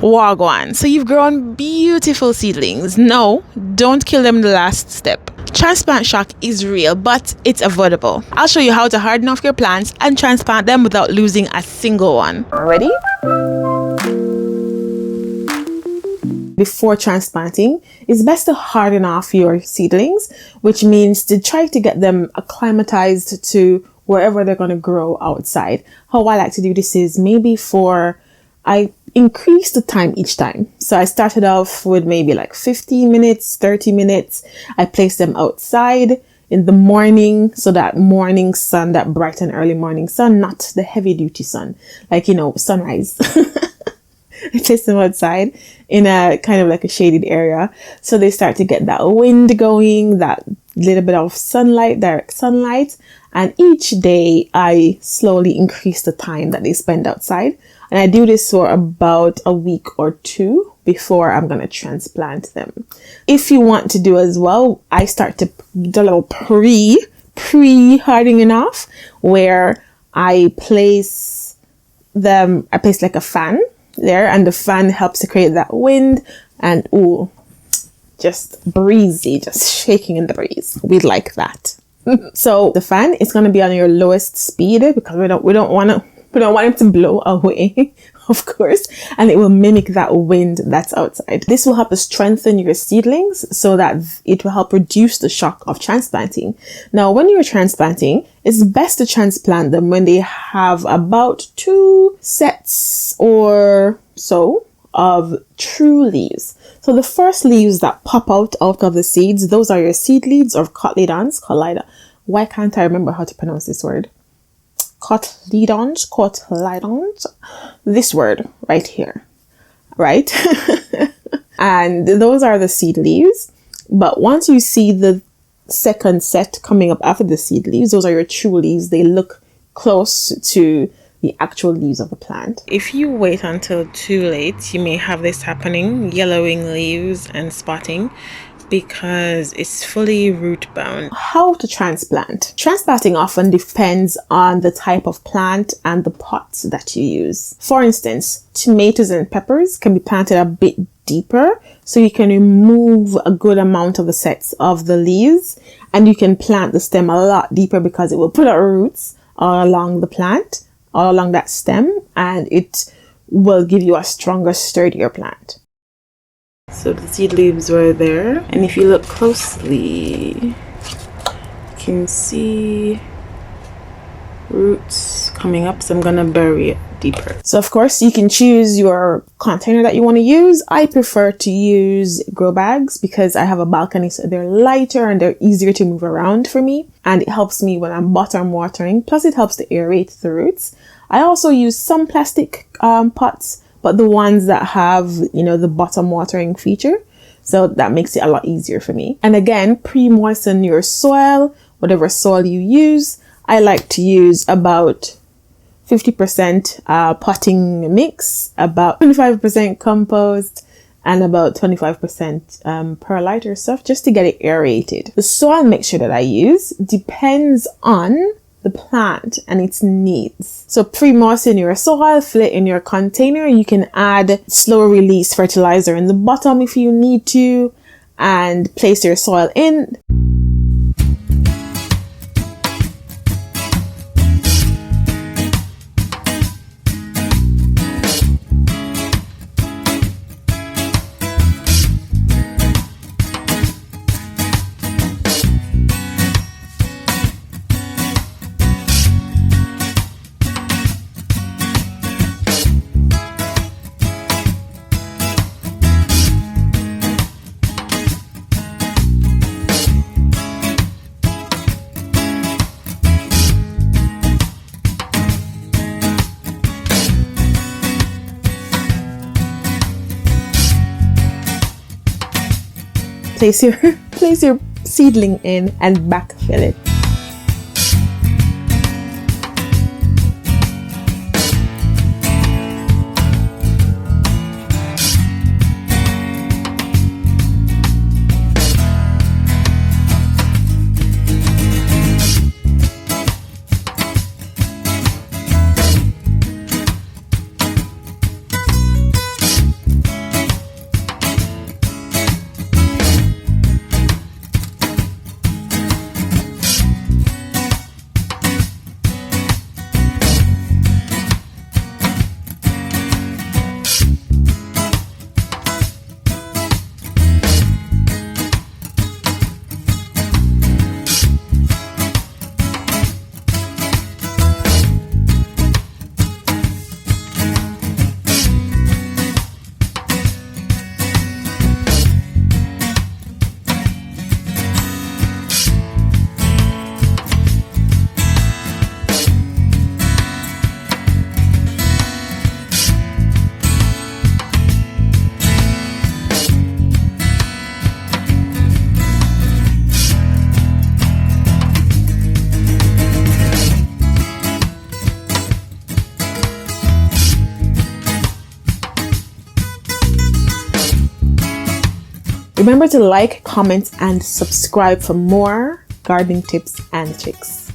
Wagwan. So you've grown beautiful seedlings. No, don't kill them in the last step. Transplant shock is real, but it's avoidable. I'll show you how to harden off your plants and transplant them without losing a single one. Ready? Before transplanting, it's best to harden off your seedlings, which means to try to get them acclimatized to wherever they're going to grow outside. How I like to do this is I increase the time each time. So I started off with maybe like 15 minutes, 30 minutes. I place them outside in the morning. So that morning sun, that bright and early morning sun, not the heavy duty sun, like, sunrise. I place them outside in a kind of like a shaded area. So they start to get that wind going, that little bit of sunlight, direct sunlight. And each day I slowly increase the time that they spend outside. And I do this for about a week or two before I'm going to transplant them. If you want to do as well, I start to do a little pre-hardening off, where I place like a fan there, and the fan helps to create that wind and just breezy, just shaking in the breeze. We like that. So the fan is going to be on your lowest speed because we don't want it to blow away, of course, and it will mimic that wind that's outside. This will help to strengthen your seedlings so that it will help reduce the shock of transplanting. Now, when you're transplanting, it's best to transplant them when they have about 2 sets or so of true leaves. So the first leaves that pop out of the seeds, those are your seed leaves or cotyledons. Why can't I remember how to pronounce this word? Cotyledons. This word right here, right? And those are the seed leaves. But once you see the second set coming up after the seed leaves, those are your true leaves. They look close to the actual leaves of the plant. If you wait until too late, you may have this happening, yellowing leaves and spotting, because it's fully root bound. How to transplant? Transplanting often depends on the type of plant and the pots that you use. For instance, tomatoes and peppers can be planted a bit deeper, so you can remove a good amount of the sets of the leaves, and you can plant the stem a lot deeper because it will put out roots all along the plant, all along that stem, and it will give you a stronger, sturdier plant. So the seed leaves were there, and if you look closely, you can see roots coming up, so I'm gonna bury it deeper. So of course you can choose your container that you want to use. I prefer to use grow bags because I have a balcony, so they're lighter and they're easier to move around for me, and it helps me when I'm bottom watering, plus it helps to aerate the roots. I also use some plastic pots, but the ones that have, the bottom watering feature. So that makes it a lot easier for me. And again, pre-moisten your soil, whatever soil you use. I like to use about 50% potting mix, about 25% compost, and about 25% perlite or stuff, just to get it aerated. The soil mixture that I use depends on the plant and its needs. So pre-moisten your soil, fill it in your container. You can add slow release fertilizer in the bottom if you need to, and place your soil in. Place your seedling in and backfill it. Remember to like, comment, and subscribe for more gardening tips and tricks.